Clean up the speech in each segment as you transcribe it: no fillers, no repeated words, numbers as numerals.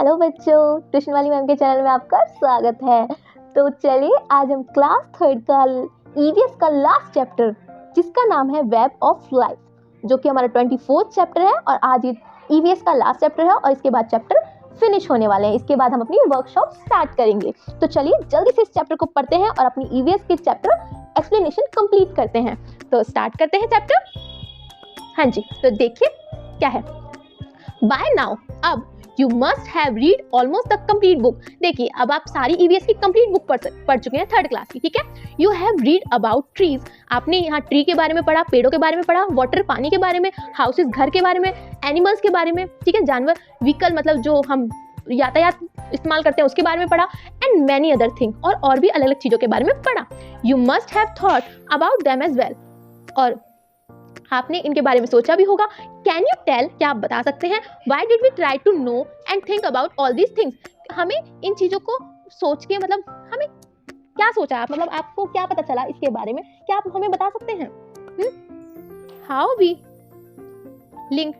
Hello बच्चों, tuition वाली ma'am के चैनल में आपका स्वागत है। तो चलिए आज हम क्लास 3 का ईवीएस का लास्ट चैप्टर जिसका नाम है वेब ऑफ लाइफ, जो कि हमारा 24th चैप्टर है और आज ये ईवीएस का लास्ट चैप्टर है और इसके बाद चैप्टर फिनिश होने वाले हैं। इसके बाद हम अपनी वर्कशॉप स्टार्ट करेंगे। तो चलिए जल्दी से इस चैप्टर को पढ़ते हैं और अपनी ईवीएस के चैप्टर एक्सप्लेनेशन कंप्लीट करते हैं। तो स्टार्ट करते हैं चैप्टर। हाँ जी, तो देखिए क्या है। बाय नाउ अब you must have read almost the complete book. देखिए अब आप सारी ईवीएस की कंप्लीट बुक पढ़ चुके हैं 3rd क्लास की, ठीक है। You have read about trees, आपने यहाँ ट्री के बारे में पढ़ा, पेड़ों के बारे में पढ़ा, वाटर पानी के बारे में, हाउसेस घर के बारे में, एनिमल्स के बारे में, ठीक है, जानवर, व्हीकल मतलब जो हम यातायात इस्तेमाल करते हैं उसके बारे में पढ़ा, एंड मैनी अदर थिंग और भी अलग अलग चीजों के बारे में पढ़ा। You must have thought about them as well, और आपने इनके बारे में सोचा भी होगा। कैन यू टेल, क्या आप बता सकते हैं, why did we try to know and think about all these things, हमें इन चीजों को सोच के मतलब हमें क्या सोचा आप, मतलब आपको क्या पता चला इसके बारे में, क्या आप हमें बता सकते हैं। How we link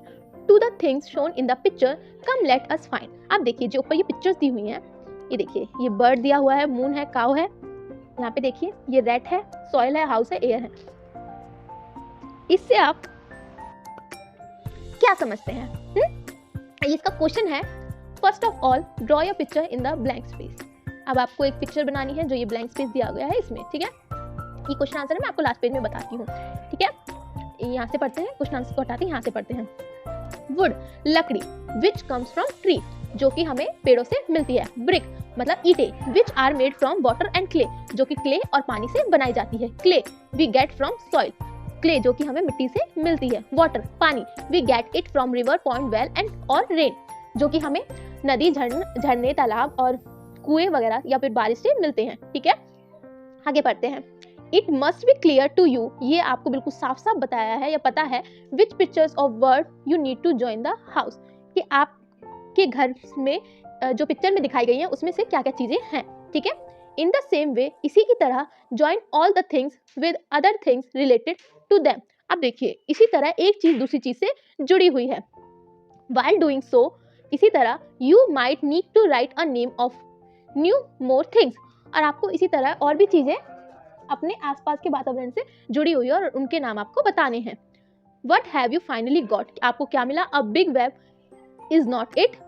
to the things shown in the picture, come let us find. आप देखिए जो ऊपर ये पिक्चर्स दी हुई हैं, ये देखिए ये बर्ड दिया हुआ है, मून है, काऊ है, यहाँ पे देखिए ये रेट है, सॉइल है, हाउस है, एयर है। इससे आप क्या समझते हैं? इसका क्वेश्चन है, first of all draw your picture in the blank space. अब आपको एक पिक्चर बनानी है जो ये ब्लैंक स्पेस दिया गया है इसमें, ठीक है। ये क्वेश्चन आंसर मैं आपको लास्ट पेज में बताती हूँ, ठीक है। यहाँ से पढ़ते हैं, क्वेश्चन आंसर को हटाते हैं, यहाँ से पढ़ते हैं। वुड लकड़ी, विच कम्स फ्रॉम ट्री, जो कि हमें पेड़ों से मिलती है। ब्रिक मतलब ईंटें, which are made from water and clay, जो कि क्ले और पानी से बनाई जाती है। Clay we get from soil, clay जो कि हमें मिट्टी से मिलती है। वाटर पानी, we get it from river, pond, well and और रेन, जो कि हमें नदी, झरने, तालाब और कुएं वगैरह या फिर बारिश से मिलते हैं, ठीक है। आगे पढ़ते हैं। It must be clear to you, ये आपको बिल्कुल साफ साफ बताया है या पता है, which pictures of word you need to join the house, कि आपके घर में जो पिक्चर में दिखाई गई है उसमें से क्या क्या चीजें हैं, ठीक है। इन द सेम वे, इसी की तरह, join all the things with other things related to them. अब देखिए इसी तरह एक चीज दूसरी चीज से जुड़ी हुई है। While doing so, इसी तरह you might need to write a name of new more things, और आपको इसी तरह और भी चीजें अपने आसपास के वातावरण से जुड़ी हुई है और उनके नाम आपको बताने हैं। What have you finally got, आपको क्या मिला? A big web is not it,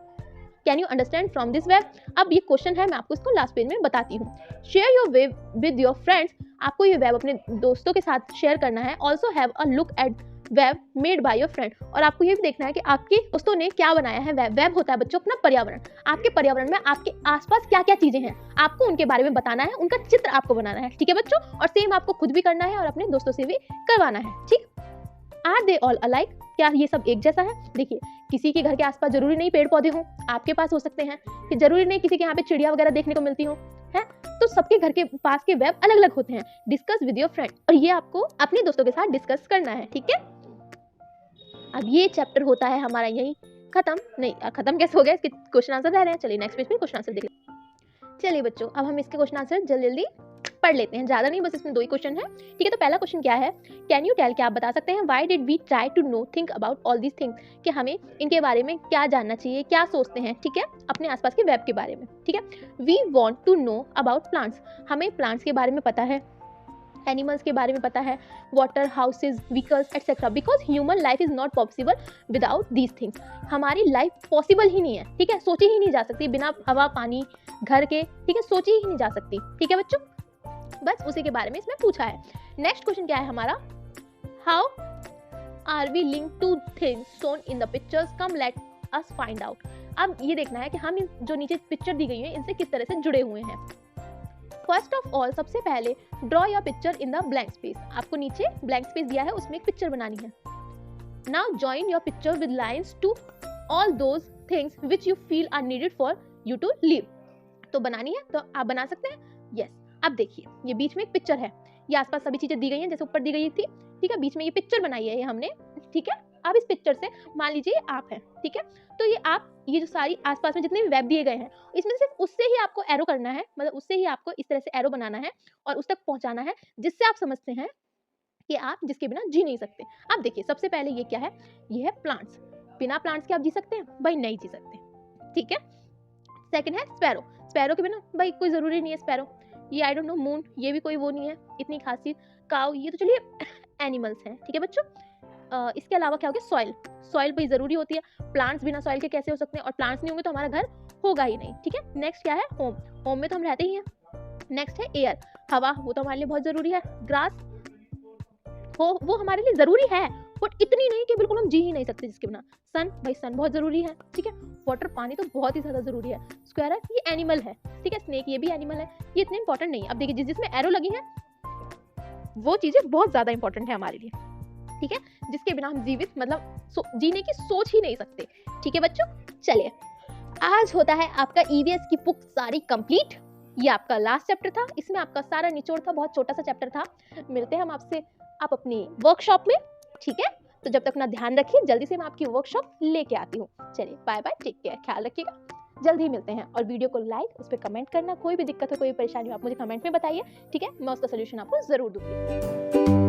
can you understand from this web. अब ये क्वेश्चन है, मैं आपको इसको लास्ट पेज में बताती हूँ। Share your web with your friends, आपको ये वेब अपने दोस्तों के साथ शेयर करना है। Also have a look at web made by your friend, और आपको ये भी देखना है कि आपके दोस्तों ने क्या बनाया है। वेब वेब होता है बच्चों अपना पर्यावरण, आपके पर्यावरण में आपके आसपास क्या क्या चीजें हैं आपको उनके बारे में बताना है, उनका चित्र आपको बनाना है, ठीक है बच्चों। और सेम आपको खुद भी करना है और अपने दोस्तों से भी करवाना है, ठीक। आर दे ऑल अलाइक, क्या ये सब एक जैसा है? देखिए किसी के घर के आसपास जरूरी नहीं पेड़ पौधे हों, आपके पास हो सकते हैं, कि जरूरी नहीं किसी के यहाँ पे चिड़िया वगैरह देखने को मिलती हो, है। तो सबके घर के पास के वेब अलग अलग होते हैं। डिस्कस विद योर फ्रेंड, और ये आपको अपने दोस्तों के साथ डिस्कस करना है, ठीक है। अब ये चैप्टर होता है हमारा यही खत्म। नहीं खत्म कैसे हो गया, इसके क्वेश्चन आंसर रह रहे हैं। चलिए नेक्स्ट पेज पे क्वेश्चन आंसर देख लें। चलिए बच्चों अब हम इसके क्वेश्चन आंसर जल्दी जल्दी पढ़ लेते हैं, ज्यादा नहीं, बस इसमें 2 ही क्वेश्चन है, ठीक है। तो पहला क्वेश्चन क्या है, कैन यू टेल, क्या आप बता सकते हैं, why did we try to know think about all these things, कि हमें इनके बारे में क्या जानना चाहिए, क्या सोचते हैं, ठीक है, अपने आसपास के वेब के बारे में, ठीक है। We want to know about plants, हमें प्लांट्स के बारे में पता है, एनिमल्स के बारे में पता है, water, houses, vehicles etcetera, because human life is not possible without these things, हमारी लाइफ पॉसिबल ही नहीं है, ठीक है, सोची ही नहीं जा सकती बिना हवा, पानी, घर के, ठीक है, सोची ही नहीं जा सकती, ठीक है बच्चों। बस उसी के बारे में इसमें पूछा है। नेक्स्ट क्वेश्चन क्या है हमारा, how are we link to things shown in the pictures, come let us find out. अब ये देखना है कि हम जो नीचे पिक्चर दी गई है इनसे किस तरह से जुड़े हुए हैं। फर्स्ट ऑफ ऑल, सबसे पहले draw your picture in the blank space, आपको नीचे ब्लैंक स्पेस दिया है उसमें एक पिक्चर बनानी है। Now join your picture with lines to all those things which you feel are needed for you to live, तो बनानी है, तो आप बना सकते हैं, यस। अब देखिए ये बीच में एक पिक्चर है, ये आसपास सभी चीजें दी गई हैं जैसे ऊपर दी गई थी, ठीक है, बीच में ये पिक्चर बनाई है ये हमने, ठीक है। अब इस पिक्चर से मान लीजिए आप हैं, ठीक है, तो ये आप, ये जो सारी आसपास में जितने भी वेब दिए गए हैं इसमें सिर्फ उससे ही आपको एरो करना है, मतलब उससे ही आपको इस तरह से एरो बनाना है और उस तक पहुंचाना है जिससे आप समझते हैं कि आप जिसके बिना जी नहीं सकते। अब देखिए सबसे पहले ये क्या है, ये है प्लांट्स। बिना प्लांट्स के आप जी सकते हैं? भाई नहीं जी सकते, ठीक है। सेकंड है स्पैरो। स्पैरो के बिना भाई कोई ज़रूरी नहीं है स्पैरो। ये आई डोंट नो मून, ये भी कोई वो नहीं है इतनी खासी। काऊ, ये तो चलिए एनिमल्स हैं, ठीक है बच्चों। इसके अलावा क्या हो गया, सॉइल। सॉइल भाई ज़रूरी होती है, प्लांट्स बिना सॉइल के कैसे हो सकते हैं, और प्लांट्स नहीं होंगे तो हमारा घर होगा ही नहीं, ठीक है। नेक्स्ट क्या है, होम। होम में तो हम रहते ही हैं। नेक्स्ट है एयर, हवा, वो तो हमारे लिए बहुत ज़रूरी है। ग्रास, वो हमारे लिए ज़रूरी है बट इतनी नहीं कि बिल्कुल हम जी ही नहीं सकते जिसके बिना। सन, भाई सन बहुत ज़रूरी है, ठीक है। वाटर, पानी तो बहुत ही ज़्यादा ज़रूरी है। स्क्वायर, ये एनिमल है, ठीक है। स्नेक, ये भी एनिमल है, ये इतने इंपॉर्टेंट नहीं है। अब देखिए जिसमें एरो लगी है वो चीज़ें बहुत ज़्यादा इंपॉर्टेंट है हमारे लिए, ठीक है, जिसके बिना हम जीवित मतलब जीने की सोच ही नहीं सकते, ठीक है बच्चों। चलिए, आज होता है आपका ईवीएस की बुक सारी कंप्लीट। ये आपका लास्ट चैप्टर था, इसमें आपका सारा निचोड़ था, बहुत छोटा सा चैप्टर था। मिलते हैं हम आपसे आप अपनी वर्कशॉप में, ठीक है। तो जब तक अपना ध्यान रखिए, जल्दी से मैं आपकी वर्कशॉप लेके आती हूँ। चलिए बाय बाय, टेक केयर, ख्याल रखिएगा, जल्दी ही मिलते हैं। और वीडियो को लाइक, उस पर कमेंट करना, कोई भी दिक्कत हो, कोई भी परेशानी हो, आप मुझे कमेंट में बताइए, ठीक है। मैं उसका सोल्यूशन आपको जरूर दूंगी।